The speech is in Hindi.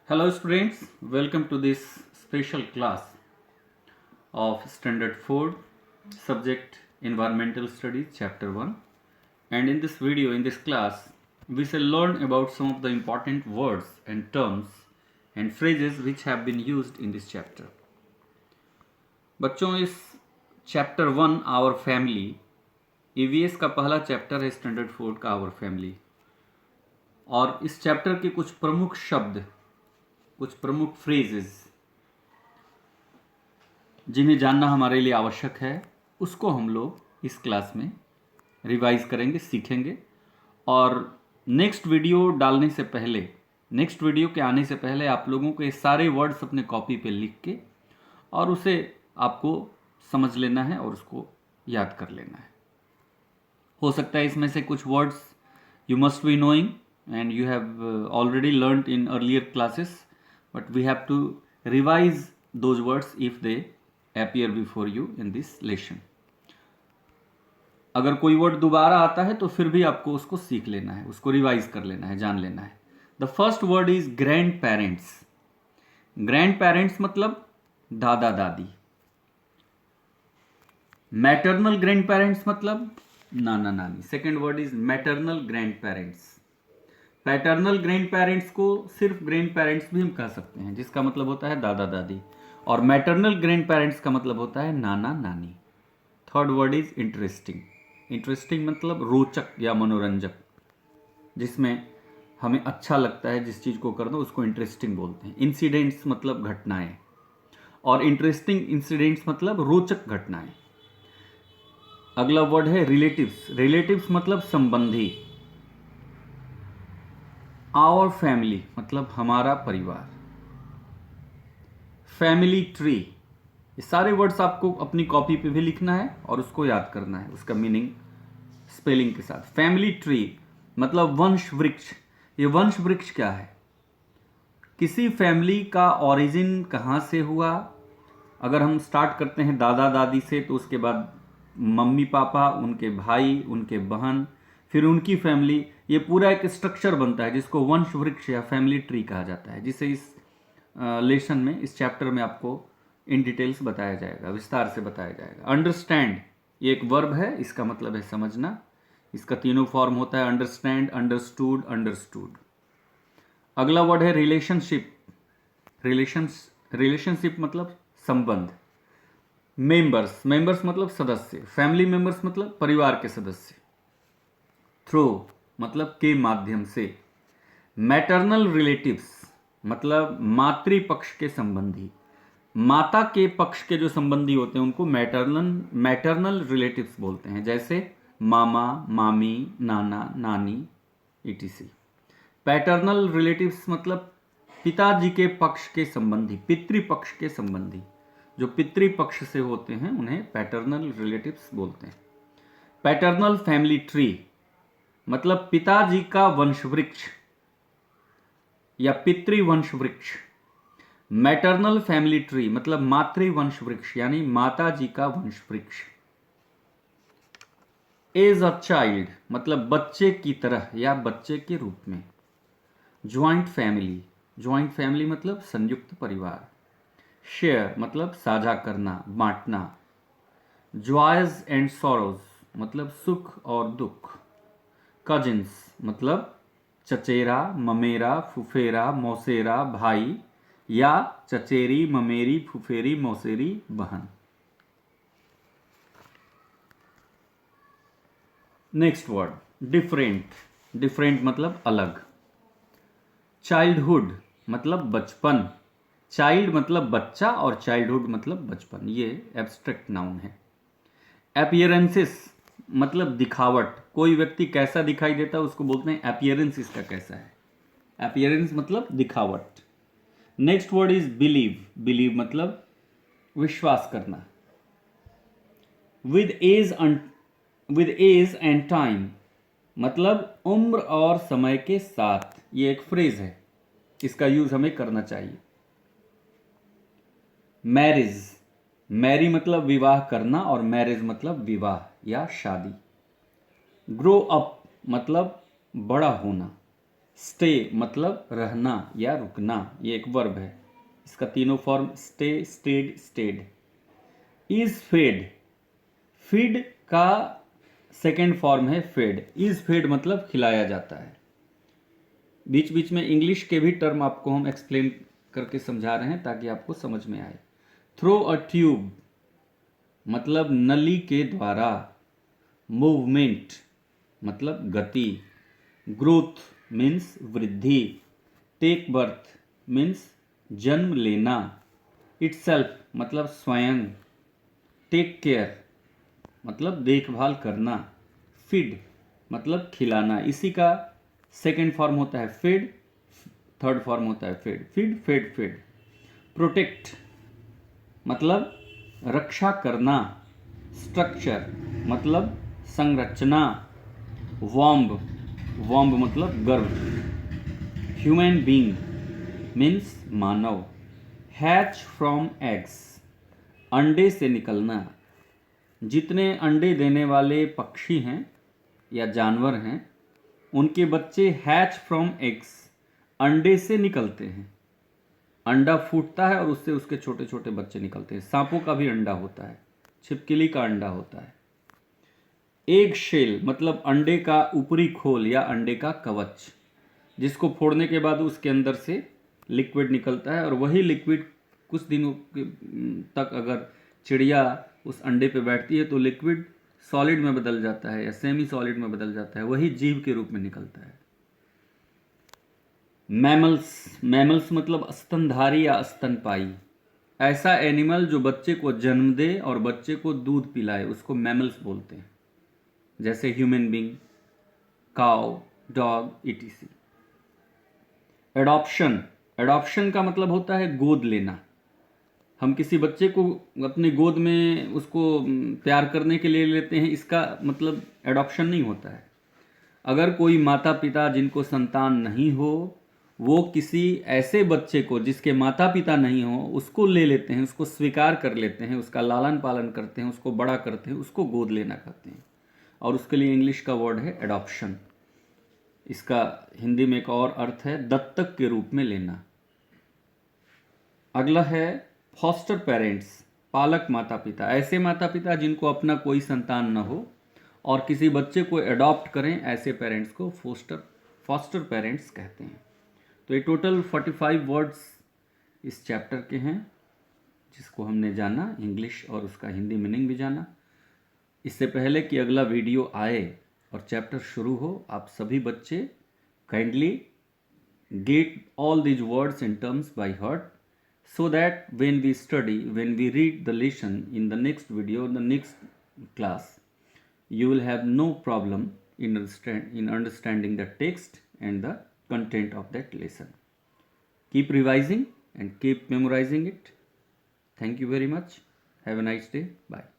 Hello students, welcome to this special class of Standard 4 subject Environmental Studies chapter 1, and in this video, in this class, we shall learn about some of the important words and terms and phrases which have been used in this chapter. बच्चों इस चैप्टर 1 आवर फैमिली ईवीएस का पहला चैप्टर है स्टैंडर्ड 4 का आवर फैमिली, और इस चैप्टर के कुछ प्रमुख शब्द, कुछ प्रमुख फ्रेजेस जिन्हें जानना हमारे लिए आवश्यक है, उसको हम लोग इस क्लास में रिवाइज करेंगे, सीखेंगे। और नेक्स्ट वीडियो डालने से पहले, नेक्स्ट वीडियो के आने से पहले आप लोगों को ये सारे वर्ड्स अपने कॉपी पे लिख के और उसे आपको समझ लेना है और उसको याद कर लेना है। हो सकता है इसमें से कुछ words you must be knowing and you have already learned in earlier classes, but we have to revise those words if they appear before you in this lesson. अगर कोई वर्ड दोबारा आता है तो फिर भी आपको उसको सीख लेना है, उसको रिवाइज कर लेना है, जान लेना है। The first word is grand parents. Grand parents मतलब दादा दादी। मैटरनल ग्रैंड पेरेंट्स मतलब नाना नानी। Second word is maternal grand parents. Paternal grand parents को सिर्फ ग्रैंड पेरेंट्स भी हम कह सकते हैं, जिसका मतलब होता है दादा दादी, और मैटरनल ग्रैंड पेरेंट्स का मतलब होता है नाना नानी। Third word is interesting. Interesting मतलब रोचक या मनोरंजक, जिसमें हमें अच्छा लगता है, जिस चीज़ को करना उसको इंटरेस्टिंग बोलते हैं। इंसिडेंट्स मतलब घटनाएं, और इंटरेस्टिंग इंसिडेंट्स मतलब रोचक घटनाएं। अगला वर्ड है रिलेटिव्स। रिलेटिव्स मतलब संबंधी। आवर फैमिली मतलब हमारा परिवार। Family tree. ये सारे वर्ड्स आपको अपनी कॉपी पे भी लिखना है और उसको याद करना है, उसका मीनिंग स्पेलिंग के साथ। फैमिली ट्री मतलब वंश वृक्ष। ये वंश वृक्ष क्या है? किसी फैमिली का ओरिजिन कहाँ से हुआ। अगर हम स्टार्ट करते हैं दादा दादी से, तो उसके बाद मम्मी पापा, उनके भाई, उनके बहन, फिर उनकी फैमिली, ये पूरा एक स्ट्रक्चर बनता है जिसको वंश वृक्ष या फैमिली ट्री कहा जाता है, जिसे इस लेसन में, इस चैप्टर में आपको इन डिटेल्स बताया जाएगा, विस्तार से बताया जाएगा। अंडरस्टैंड ये एक वर्ब है, इसका मतलब है समझना। इसका तीनों फॉर्म होता है अंडरस्टैंड, अंडरस्टूड, अंडरस्टूड। अगला वर्ड है रिलेशनशिप। रिलेशनशिप मतलब संबंध। मेंबर्स, मेंबर्स मतलब सदस्य। फैमिली मेंबर्स मतलब परिवार के सदस्य। थ्रू मतलब के माध्यम से। मैटरनल रिलेटिव्स मतलब मातृपक्ष के संबंधी। माता के पक्ष के जो संबंधी होते हैं उनको मैटरनल रिलेटिव्स बोलते हैं, जैसे मामा, मामी, नाना, नानी, etc। पैटर्नल रिलेटिव्स मतलब पिताजी के पक्ष के संबंधी, पितृपक्ष के संबंधी। जो पितृपक्ष से होते हैं उन्हें पैटर्नल रिलेटिव्स बोलते हैं। पैटर्नल फैमिली ट्री मतलब पिताजी का वंश वृक्ष या पितृवंश वृक्ष। मैटरनल फैमिली ट्री मतलब मातृवंश वृक्ष यानी माता जी का वंश वृक्ष। एज अ चाइल्ड मतलब बच्चे की तरह या बच्चे के रूप में। ज्वाइंट फैमिली, ज्वाइंट फैमिली मतलब संयुक्त परिवार। शेयर मतलब साझा करना, बांटना। जॉयज एंड सॉरोज मतलब सुख और दुख। कजिन्स मतलब चचेरा, ममेरा, फुफेरा, मौसेरा भाई, या चचेरी, ममेरी, फुफेरी, मौसेरी बहन। Next word different. डिफरेंट मतलब अलग। चाइल्डहुड मतलब बचपन। चाइल्ड मतलब बच्चा और चाइल्डहुड मतलब बचपन, ये एब्स्ट्रैक्ट नाउन है। अपीयरेंसेस मतलब दिखावट। कोई व्यक्ति कैसा दिखाई देता है उसको बोलते हैं अपीयरेंस इसका कैसा है। अपीयरेंस मतलब दिखावट। Next word is believe. Believe मतलब विश्वास करना। विद एज एंड टाइम मतलब उम्र और समय के साथ। ये एक फ्रेज है, इसका यूज हमें करना चाहिए। मैरिज, मैरी मतलब विवाह करना और मैरिज मतलब विवाह या शादी। ग्रो अप मतलब बड़ा होना। स्टे मतलब रहना या रुकना, ये एक वर्ब है। इसका तीनों form stay, stayed, stayed. Is fed, feed का सेकेंड फॉर्म है फेड। इज फेड मतलब खिलाया जाता है। बीच बीच में इंग्लिश के भी टर्म आपको हम एक्सप्लेन करके समझा रहे हैं ताकि आपको समझ में आए। थ्रो अ ट्यूब मतलब नली के द्वारा। मूवमेंट मतलब गति। ग्रोथ मीन्स वृद्धि। टेक बर्थ मीन्स जन्म लेना। इटसेल्फ मतलब स्वयं। टेक केयर मतलब देखभाल करना। फीड मतलब खिलाना, इसी का सेकेंड फॉर्म होता है फीड, थर्ड फॉर्म होता है feed. Feed, fed, feed. Protect मतलब रक्षा करना। स्ट्रक्चर मतलब संरचना। वॉम्ब, वॉम्ब मतलब गर्भ। Human being means Manav. Hatch from eggs अंडे से निकलना। जितने अंडे देने वाले पक्षी हैं या जानवर हैं, उनके बच्चे हैच फ्रॉम एग्स अंडे से निकलते हैं। अंडा फूटता है और उससे उसके छोटे छोटे बच्चे निकलते हैं। सांपों का भी अंडा होता है, छिपकली का अंडा होता है। एग शेल मतलब अंडे का ऊपरी खोल या अंडे का कवच, जिसको फोड़ने के बाद उसके अंदर से लिक्विड निकलता है, और वही लिक्विड कुछ दिनों तक अगर चिड़िया उस अंडे पे बैठती है तो लिक्विड सॉलिड में बदल जाता है या सेमी सॉलिड में बदल जाता है, वही जीव के रूप में निकलता है। मैमल्स, मैमल्स मतलब स्तनधारी या स्तनपाई। ऐसा एनिमल जो बच्चे को जन्म दे और बच्चे को दूध पिलाए उसको मैमल्स बोलते हैं, जैसे human being, cow, dog, etc. Adoption, adoption का मतलब होता है गोद लेना। हम किसी बच्चे को अपने गोद में उसको प्यार करने के लिए लेते हैं, इसका मतलब एडॉप्शन नहीं होता है। अगर कोई माता पिता जिनको संतान नहीं हो, वो किसी ऐसे बच्चे को जिसके माता पिता नहीं हो उसको ले लेते हैं, उसको स्वीकार कर लेते हैं, उसका लालन पालन करते हैं, उसको बड़ा करते हैं, उसको गोद लेना कहते हैं। और उसके लिए इंग्लिश का वर्ड है एडॉप्शन। इसका हिंदी में एक और अर्थ है दत्तक के रूप में लेना। अगला है फॉस्टर पेरेंट्स, पालक माता पिता। ऐसे माता पिता जिनको अपना कोई संतान न हो और किसी बच्चे को एडॉप्ट करें, ऐसे पेरेंट्स को फॉस्टर पेरेंट्स कहते हैं। तो ये टोटल 45 वर्ड्स इस चैप्टर के हैं, जिसको हमने जाना इंग्लिश और उसका हिंदी मीनिंग भी जाना। इससे पहले कि अगला वीडियो आए और चैप्टर शुरू हो, आप सभी बच्चे kindly get all these words in terms by heart, so that when we study, when we read the lesson in the next video, the next class, you will have no problem in understanding the text and the content of that lesson. Keep revising and keep memorizing it. Thank you very much. Have a nice day. Bye.